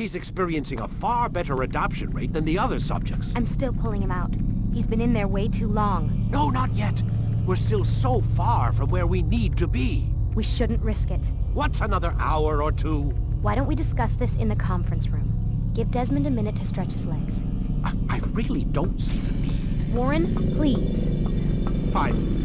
He's experiencing a far better adoption rate than the other subjects. I'm still pulling him out. He's been in there way too long. No, not yet. We're still so far from where we need to be. We shouldn't risk it. What's another hour or two? Why don't we discuss this in the conference room? Give Desmond a minute to stretch his legs. I really don't see the need. Warren, please. Fine.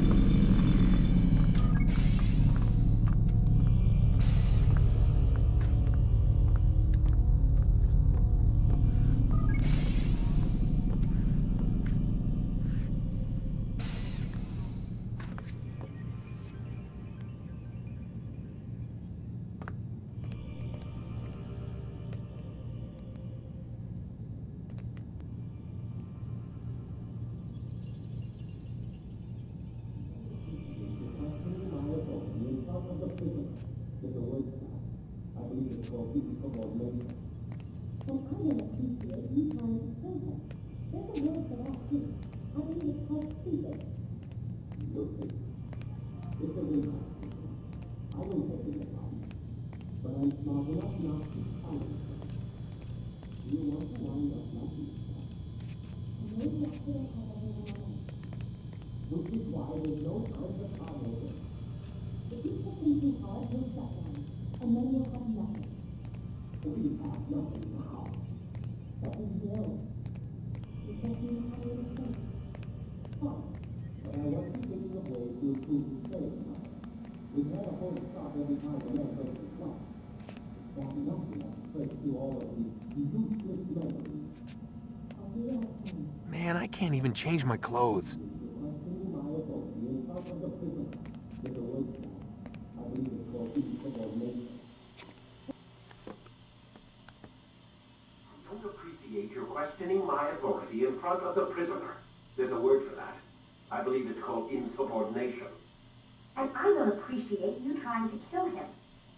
Man, I can't even change my clothes. I don't appreciate your questioning my authority in front of the prisoner. There's a word for that. I believe it's called insubordination. And I don't appreciate you trying to kill him.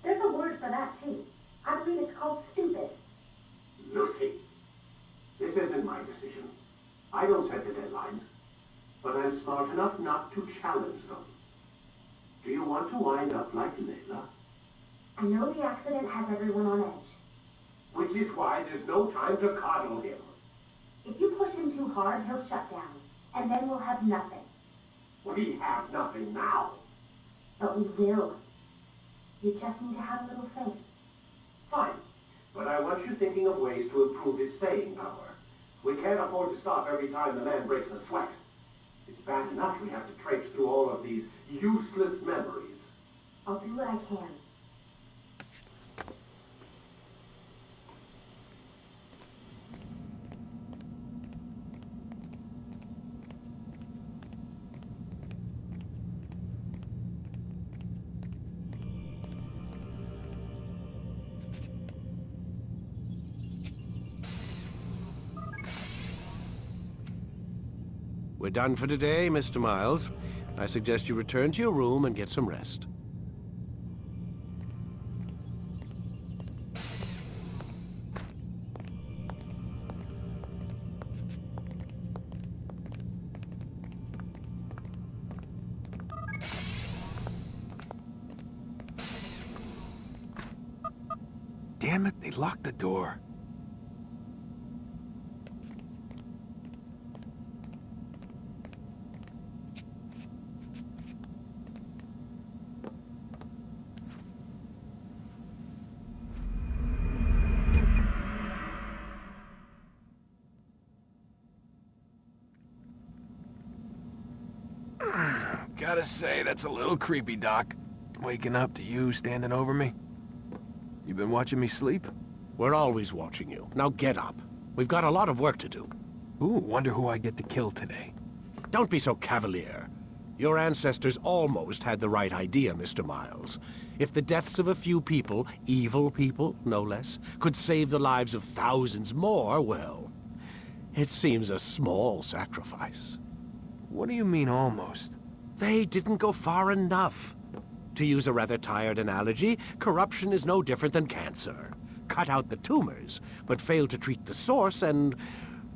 There's a word for that, too. I believe it's called stupid. Lucy, this isn't my decision. I don't set the deadlines, but I'm smart enough not to challenge them. Do you want to wind up like Layla? I know the accident has everyone on edge. Which is why there's no time to coddle him. If you push him too hard, he'll shut down, and then we'll have nothing. We have nothing now. But we will. You just need to have a little faith. Fine, but I want you thinking of ways to improve his staying power. We can't afford to stop every time the man breaks a sweat. It's bad enough we have to traipse through all of these useless memories. I'll do what I can. We're done for today, Mr. Miles. I suggest you return to your room and get some rest. Damn it, they locked the door. Gotta say, that's a little creepy, Doc. Waking up to you standing over me. You been watching me sleep? We're always watching you. Now get up. We've got a lot of work to do. Ooh, wonder who I get to kill today. Don't be so cavalier. Your ancestors almost had the right idea, Mr. Miles. If the deaths of a few people, evil people, no less, could save the lives of thousands more, well, it seems a small sacrifice. What do you mean, almost? They didn't go far enough. To use a rather tired analogy, corruption is no different than cancer. Cut out the tumors, but fail to treat the source and,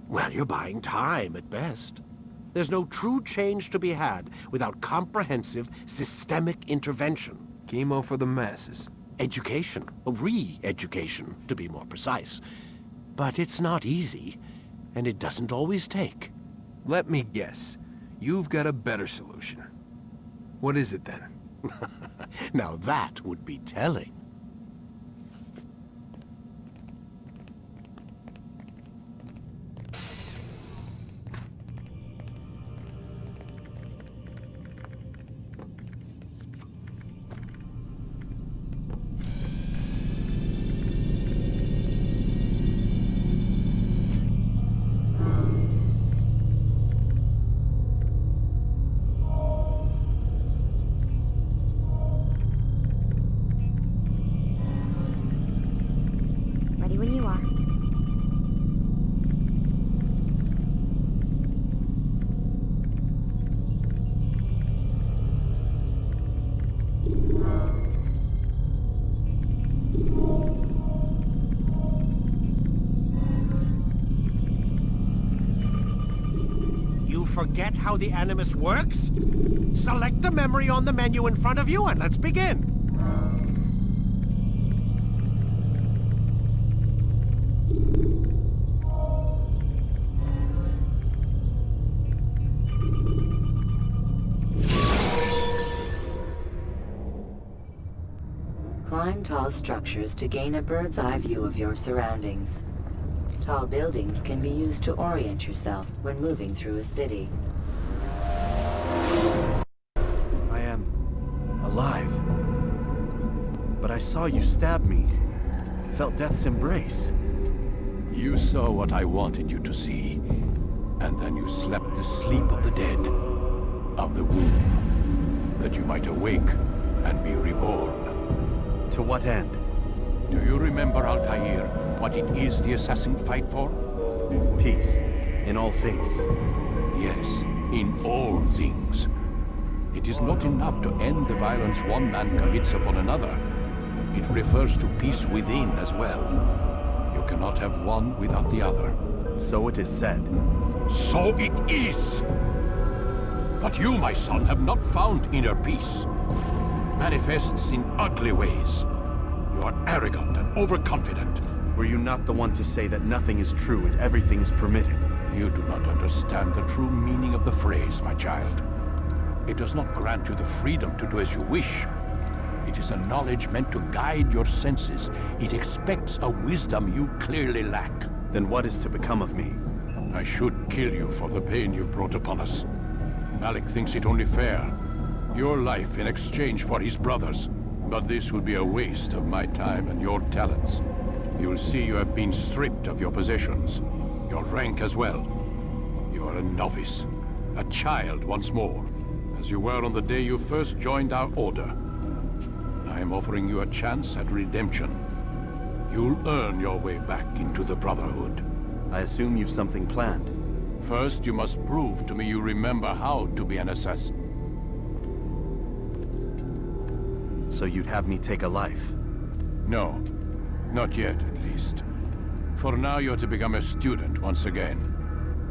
well, you're buying time at best. There's no true change to be had without comprehensive, systemic intervention. Chemo for the masses. Education. Re-education, to be more precise. But it's not easy, and it doesn't always take. Let me guess. You've got a better solution. What is it then? Now that would be telling. Ready when you are. You forget how the Animus works? Select the memory on the menu in front of you and let's begin. Climb tall structures to gain a bird's eye view of your surroundings. Tall buildings can be used to orient yourself when moving through a city. I am alive. But I saw you stab me. Felt death's embrace. You saw what I wanted you to see, and then you slept the sleep of the dead, of the womb, that you might awake and be reborn. To what end? Do you remember, Altaïr, what it is the assassins fight for? Peace. In all things. Yes, in all things. It is not enough to end the violence one man commits upon another. It refers to peace within as well. You cannot have one without the other. So it is said. So it is! But you, my son, have not found inner peace. Manifests in ugly ways. You are arrogant and overconfident. Were you not the one to say that nothing is true and everything is permitted? You do not understand the true meaning of the phrase, my child. It does not grant you the freedom to do as you wish. It is a knowledge meant to guide your senses. It expects a wisdom you clearly lack. Then what is to become of me? I should kill you for the pain you've brought upon us. Malik thinks it only fair. Your life in exchange for his brother's. But this would be a waste of my time and your talents. You'll see you have been stripped of your possessions. Your rank as well. You are a novice. A child once more. As you were on the day you first joined our order. I am offering you a chance at redemption. You'll earn your way back into the Brotherhood. I assume you've something planned. First, you must prove to me you remember how to be an assassin. So you'd have me take a life? No. Not yet, at least. For now, you're to become a student once again.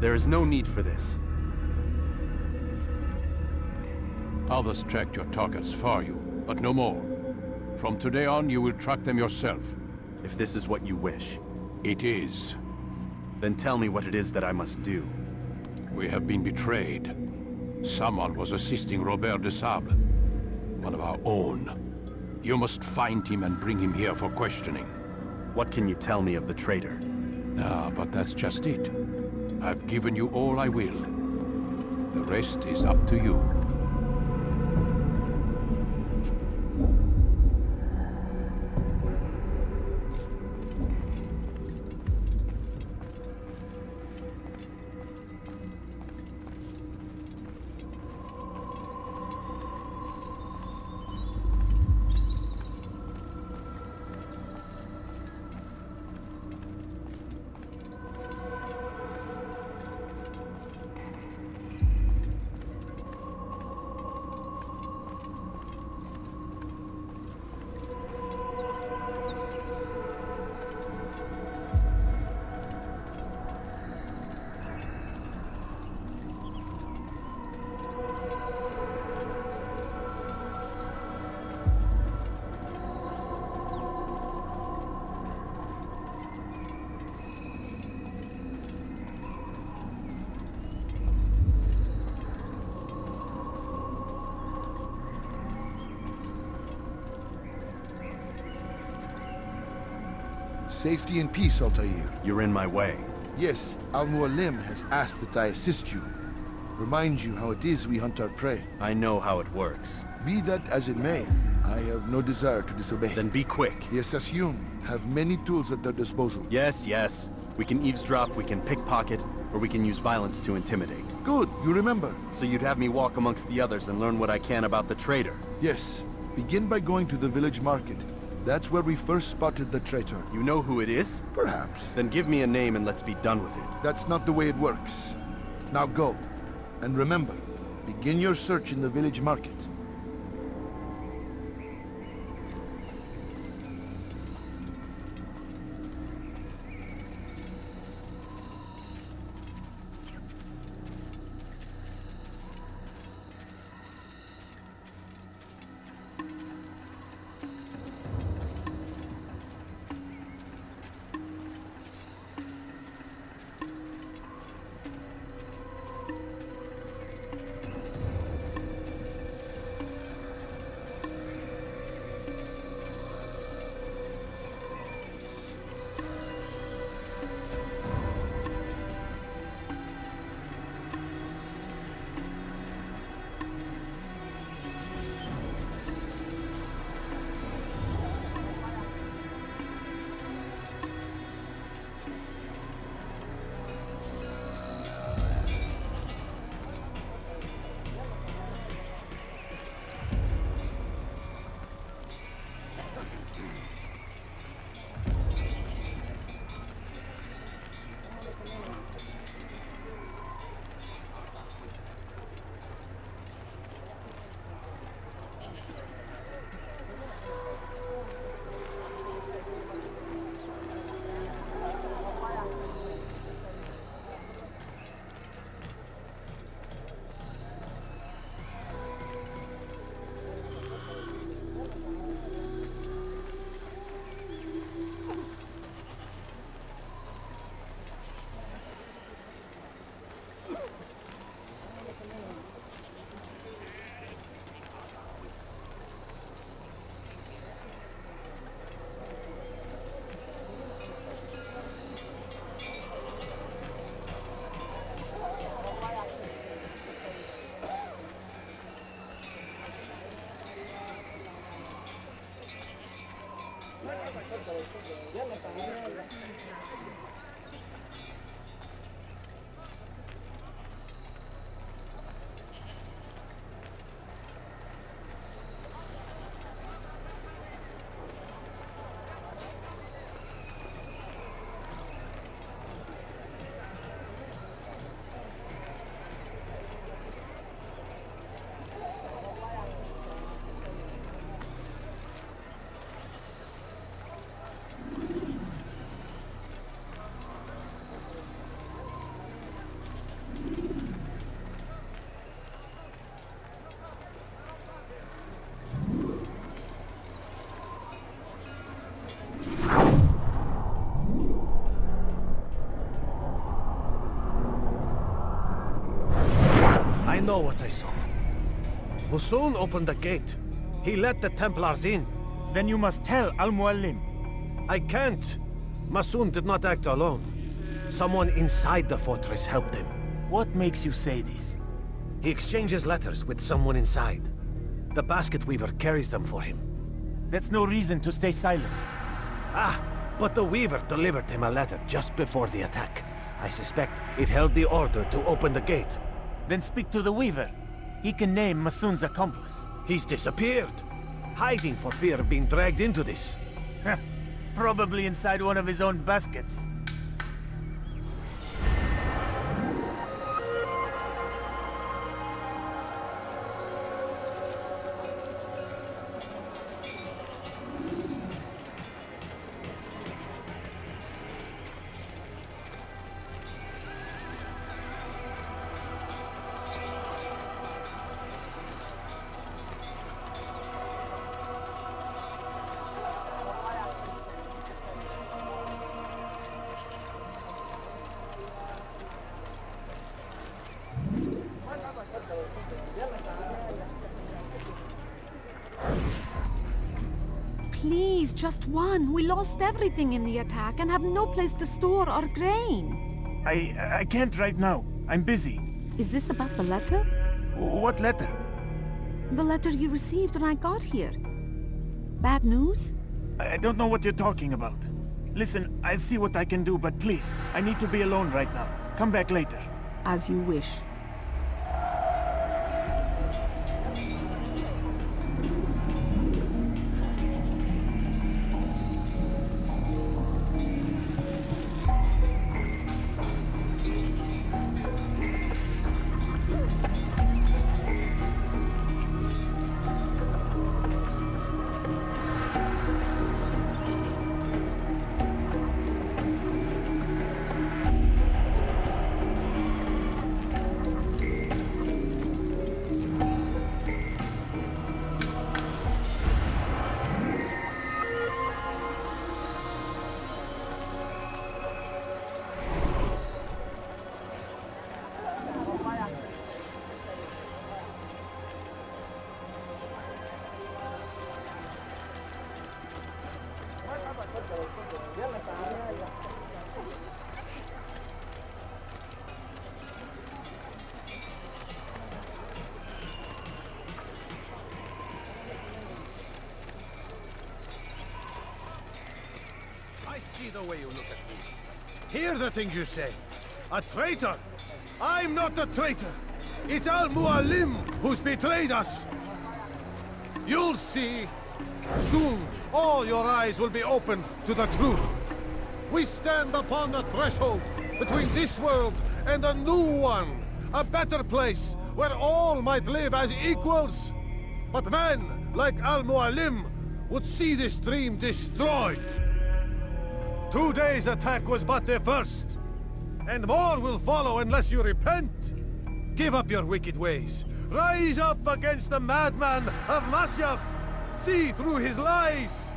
There is no need for this. Others tracked your targets for you, but no more. From today on, you will track them yourself. If this is what you wish. It is. Then tell me what it is that I must do. We have been betrayed. Someone was assisting Robert de Sable, one of our own. You must find him and bring him here for questioning. What can you tell me of the traitor? Ah, but that's just it. I've given you all I will. The rest is up to you. Safety and peace, Altaïr. You're in my way. Yes, Al-Mualim has asked that I assist you. Remind you how it is we hunt our prey. I know how it works. Be that as it may, I have no desire to disobey. Then be quick. The Hashshashin have many tools at their disposal. Yes, yes. We can eavesdrop, we can pickpocket, or we can use violence to intimidate. Good, you remember. So you'd have me walk amongst the others and learn what I can about the traitor? Yes. Begin by going to the village market. That's where we first spotted the traitor. You know who it is? Perhaps. Then give me a name and let's be done with it. That's not the way it works. Now go. And remember, begin your search in the village market. I know what I saw. Musoon opened the gate. He let the Templars in. Then you must tell Al-Mualim. I can't. Masoon did not act alone. Someone inside the fortress helped him. What makes you say this? He exchanges letters with someone inside. The basket weaver carries them for him. That's no reason to stay silent. Ah, but the weaver delivered him a letter just before the attack. I suspect it held the order to open the gate. Then speak to the weaver. He can name Masoon's accomplice. He's disappeared. Hiding for fear of being dragged into this. Probably inside one of his own baskets. is just one. We lost everything in the attack and have no place to store our grain. I can't right now. I'm busy. Is this about the letter? What letter? The letter you received when I got here. Bad news? I don't know what you're talking about. Listen, I'll see what I can do, but please, I need to be alone right now. Come back later. As you wish. I see the way you look at me. Hear the things you say. A traitor! I'm not a traitor! It's Al-Mualim who's betrayed us! You'll see. Soon, all your eyes will be opened to the truth. We stand upon the threshold between this world and a new one. A better place where all might live as equals. But men like Al-Mualim would see this dream destroyed. Today's attack was but the first. And more will follow unless you repent. Give up your wicked ways. Rise up against the madman of Masyaf. See through his lies.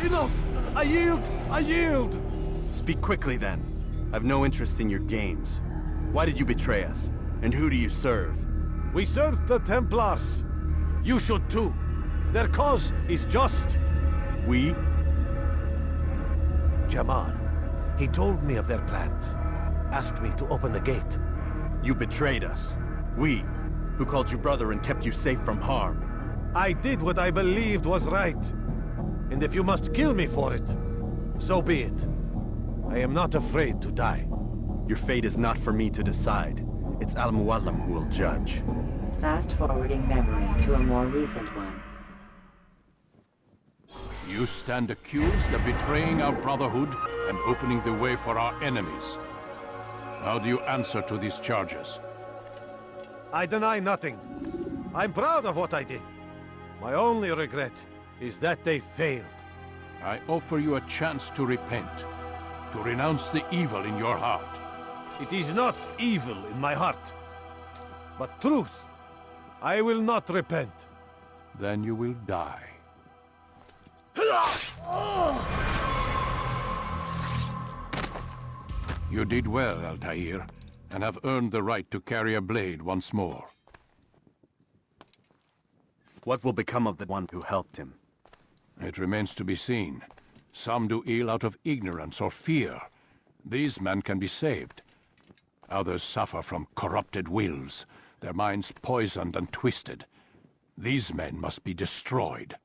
Enough! I yield! I yield! Speak quickly then. I've no interest in your games. Why did you betray us? And who do you serve? We serve the Templars. You should too. Their cause is just. We? Jamal. He told me of their plans. Asked me to open the gate. You betrayed us. We, who called you brother and kept you safe from harm. I did what I believed was right. And if you must kill me for it, so be it. I am not afraid to die. Your fate is not for me to decide. It's Al-Mualim who will judge. Fast-forwarding memory to a more recent one. You stand accused of betraying our Brotherhood and opening the way for our enemies. How do you answer to these charges? I deny nothing. I'm proud of what I did. My only regret is that they failed. I offer you a chance to repent, to renounce the evil in your heart. It is not evil in my heart, but truth. I will not repent. Then you will die. You did well, Altaïr, and have earned the right to carry a blade once more. What will become of the one who helped him? It remains to be seen. Some do ill out of ignorance or fear. These men can be saved. Others suffer from corrupted wills, their minds poisoned and twisted. These men must be destroyed.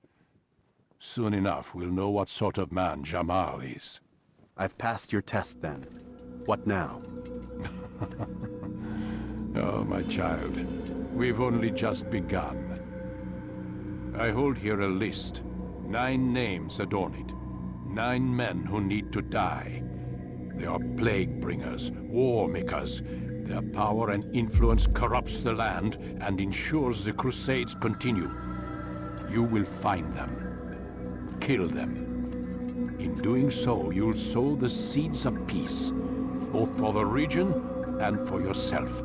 Soon enough, we'll know what sort of man Jamal is. I've passed your test then. What now? Oh, my child. We've only just begun. I hold here a list. 9 names adorn it. 9 men who need to die. They are plague bringers, war makers. Their power and influence corrupts the land and ensures the Crusades continue. You will find them. Kill them. In doing so, you'll sow the seeds of peace, both for the region and for yourself.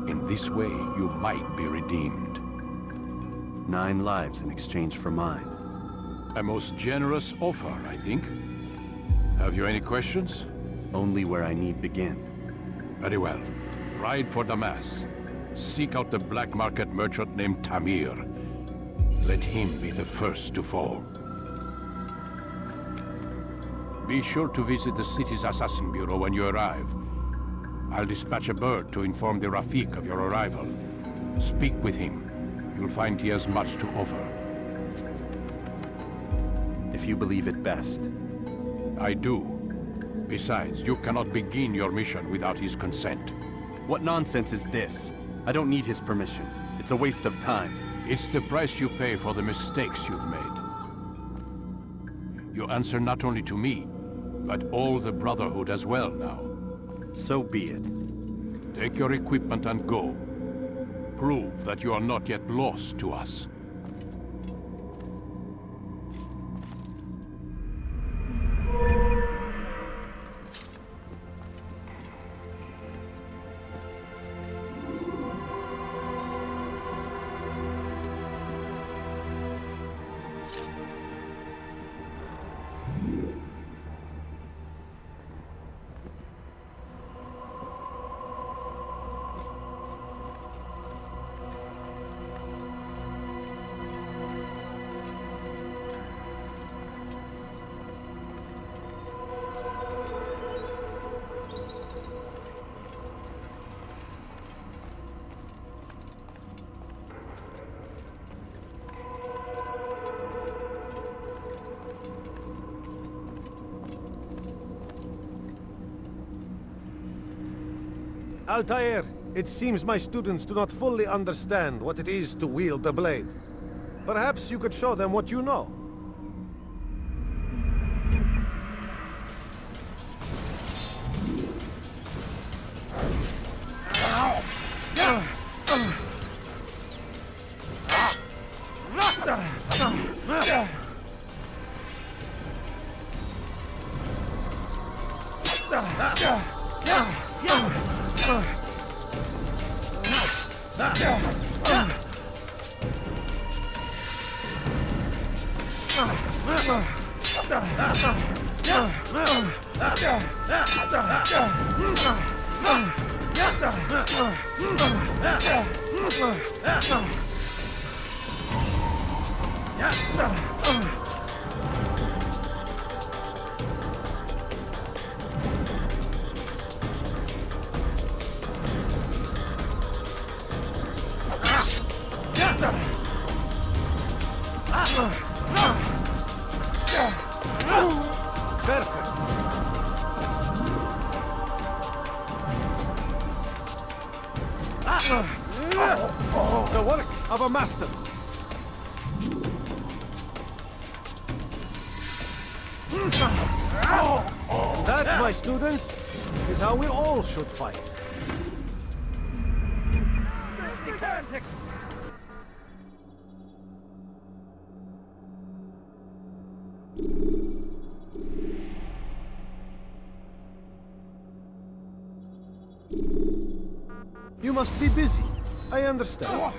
In this way, you might be redeemed. 9 lives in exchange for mine. A most generous offer, I think. Have you any questions? Only where I need begin. Very well. Ride for Damas. Seek out the black market merchant named Tamir. Let him be the first to fall. Be sure to visit the city's assassin bureau when you arrive. I'll dispatch a bird to inform the Rafik of your arrival. Speak with him. You'll find he has much to offer. If you believe it best. I do. Besides, you cannot begin your mission without his consent. What nonsense is this? I don't need his permission. It's a waste of time. It's the price you pay for the mistakes you've made. You answer not only to me, but all the Brotherhood as well now. So be it. Take your equipment and go. Prove that you are not yet lost to us. Altaïr, it seems my students do not fully understand what it is to wield the blade. Perhaps you could show them what you know. The work of a master. That, my students, is how we all should fight. You must be busy. I understand.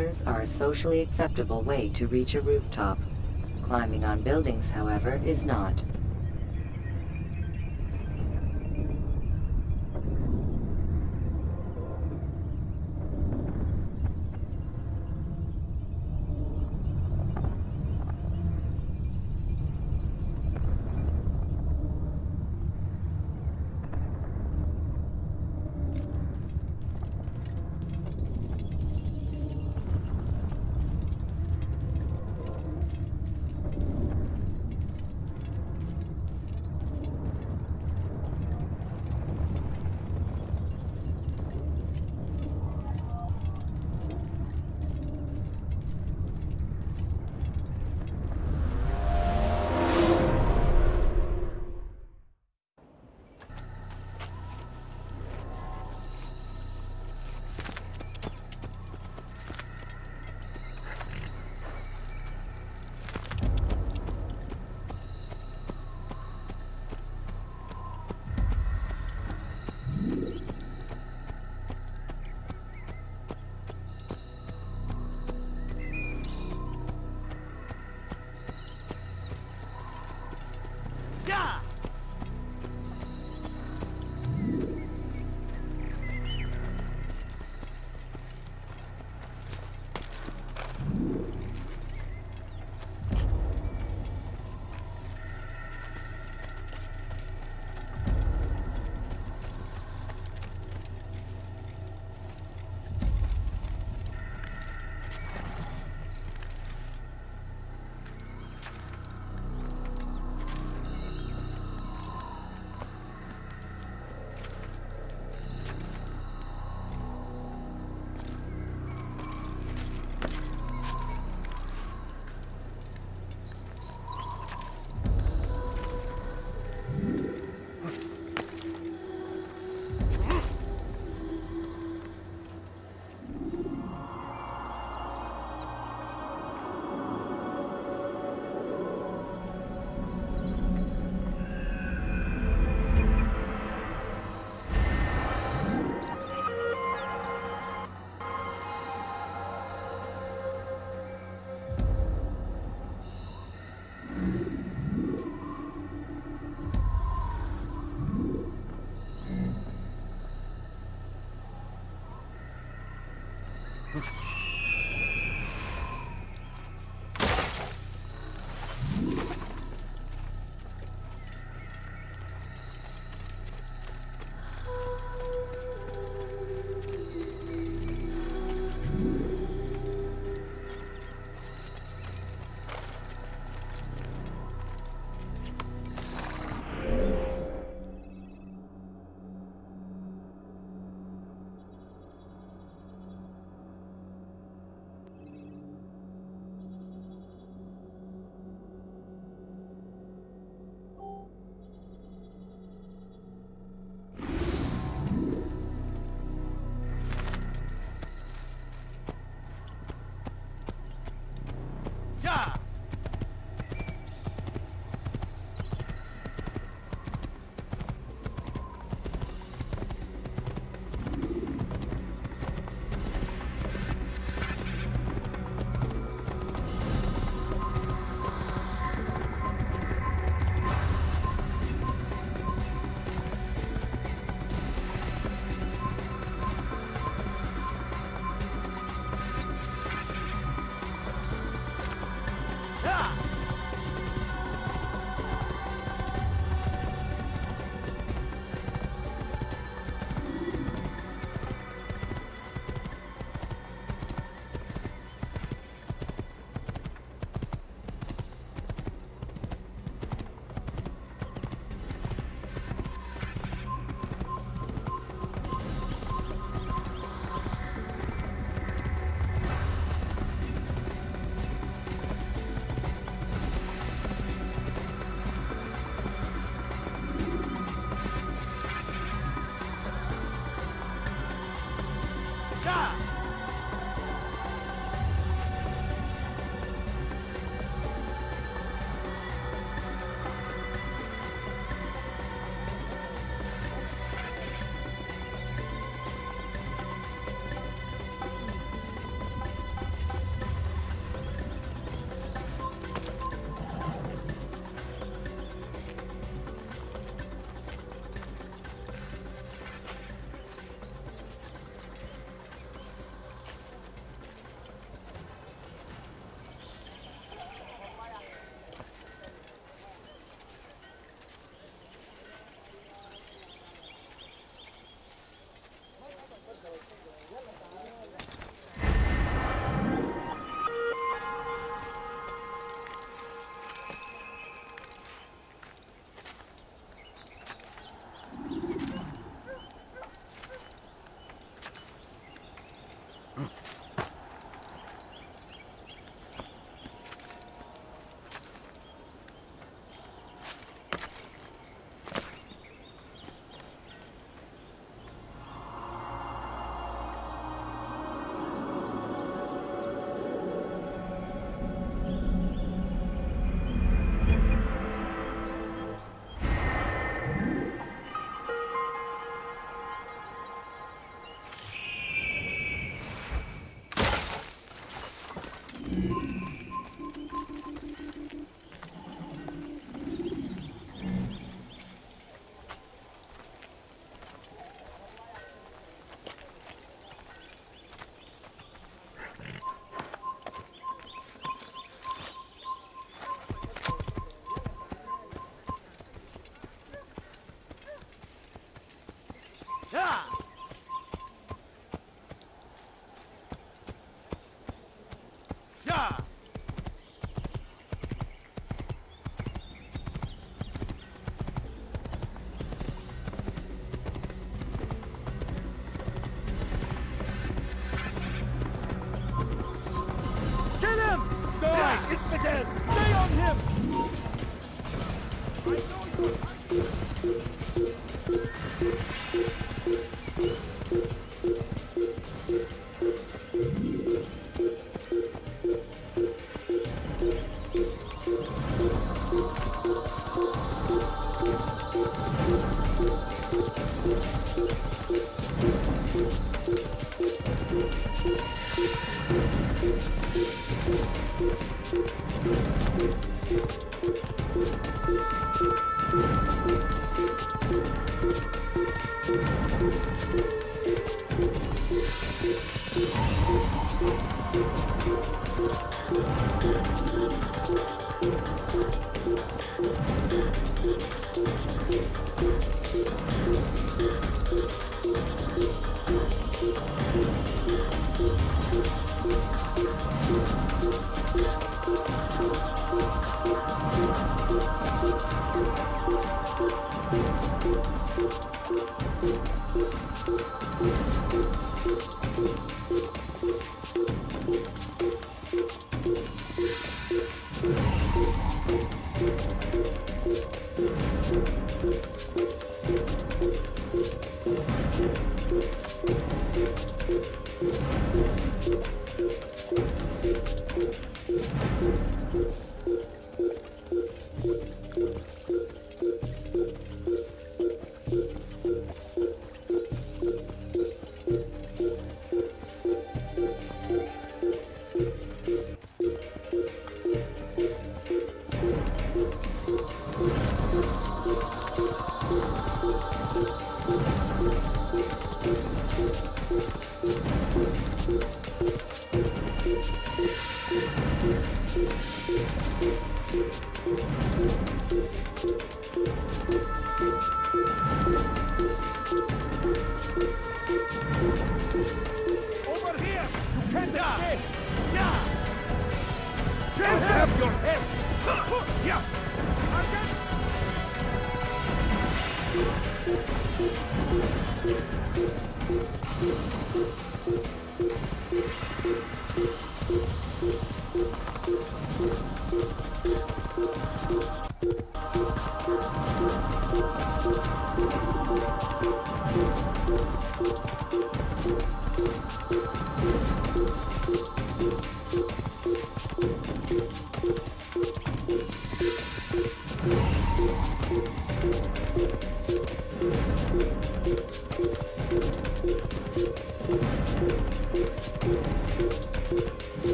ladders are a socially acceptable way to reach a rooftop. Climbing on buildings, however, is not.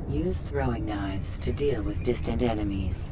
Use throwing knives to deal with distant enemies.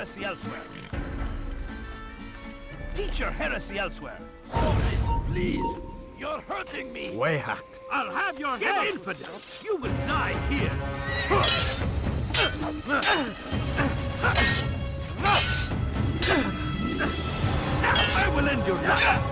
heresy elsewhere. Teach your heresy elsewhere. Please. You're hurting me. Way hacked. I'll have your head, infidel. You will die here. I will end your life.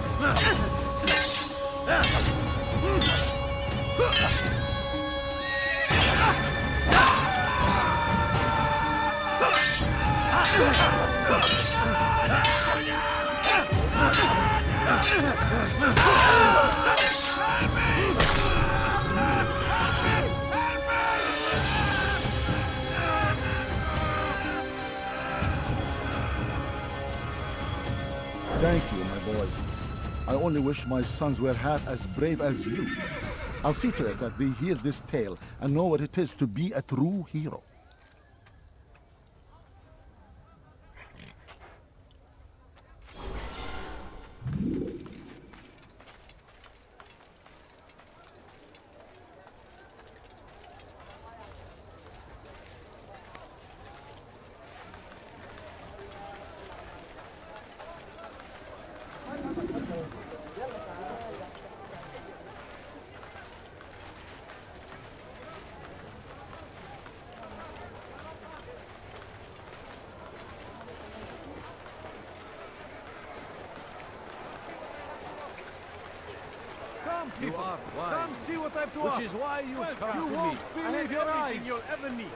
Thank you, my boy. I only wish my sons were half as brave as you. I'll see to it that they hear this tale and know what it is to be a true hero. You are wise. Come see what I've to offer. Which is why you come You to won't me. believe your eyes. You'll ever need.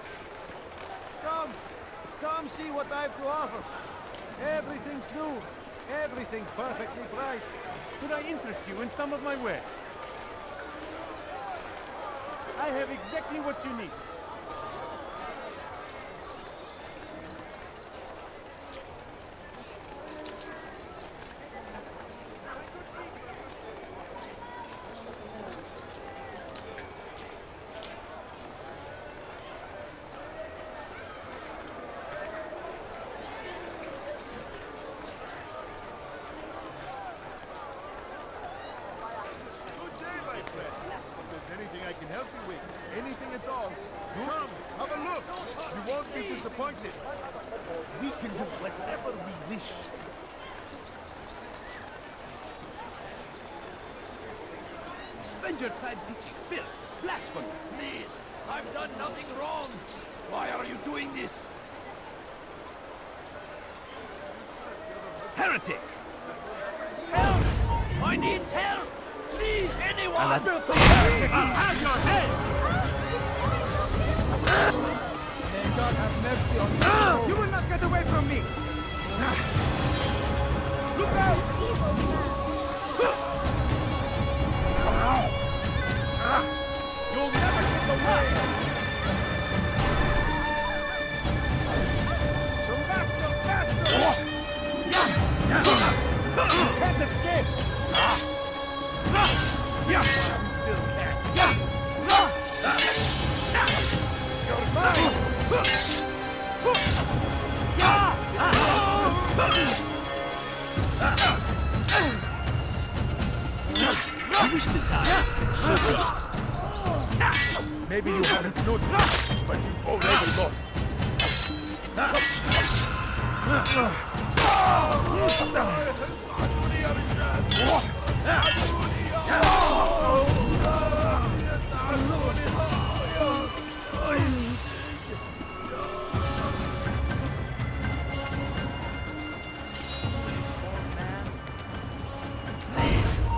Come see what I've to offer. Everything's new. Everything perfectly priced. Could I interest you in some of my wares? I have exactly what you need. Anything I can help you with, anything at all. Come, have a look. You won't be disappointed. We can do whatever we wish. Spend your time teaching filth, blasphemy. Please. I've done nothing wrong. Why are you doing this? Heretic! Help! I need help! Please, anyone! I'll have your head! May God have mercy on you. You will not get away from me! Look out! You'll never get away! You can't escape! Yeah! You still can! You're mine! You wish to die? Maybe you haven't noticed, but you've already lost.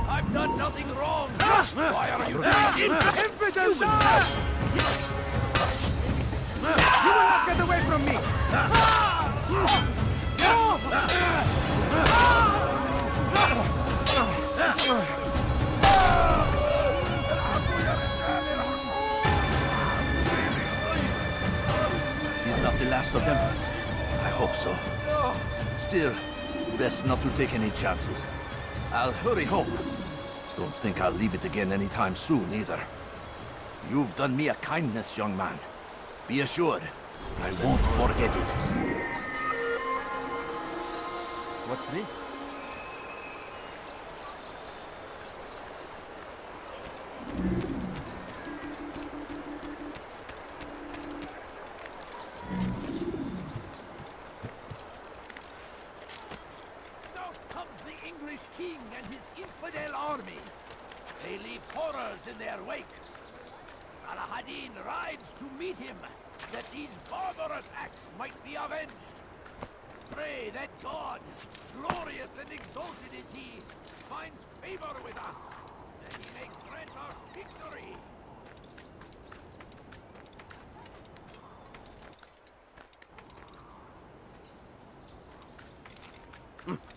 I've done nothing wrong. Why are you doing Impotence! You will not get away from me! Is that the last of them? I hope so. Still, best not to take any chances. I'll hurry home. Don't think I'll leave it again anytime soon, either. You've done me a kindness, young man. Be assured, I won't forget it. What's this? wake. Saladin rides to meet him, that these barbarous acts might be avenged. Pray that God, glorious and exalted is he, finds favor with us, that he may grant us victory. Hmm.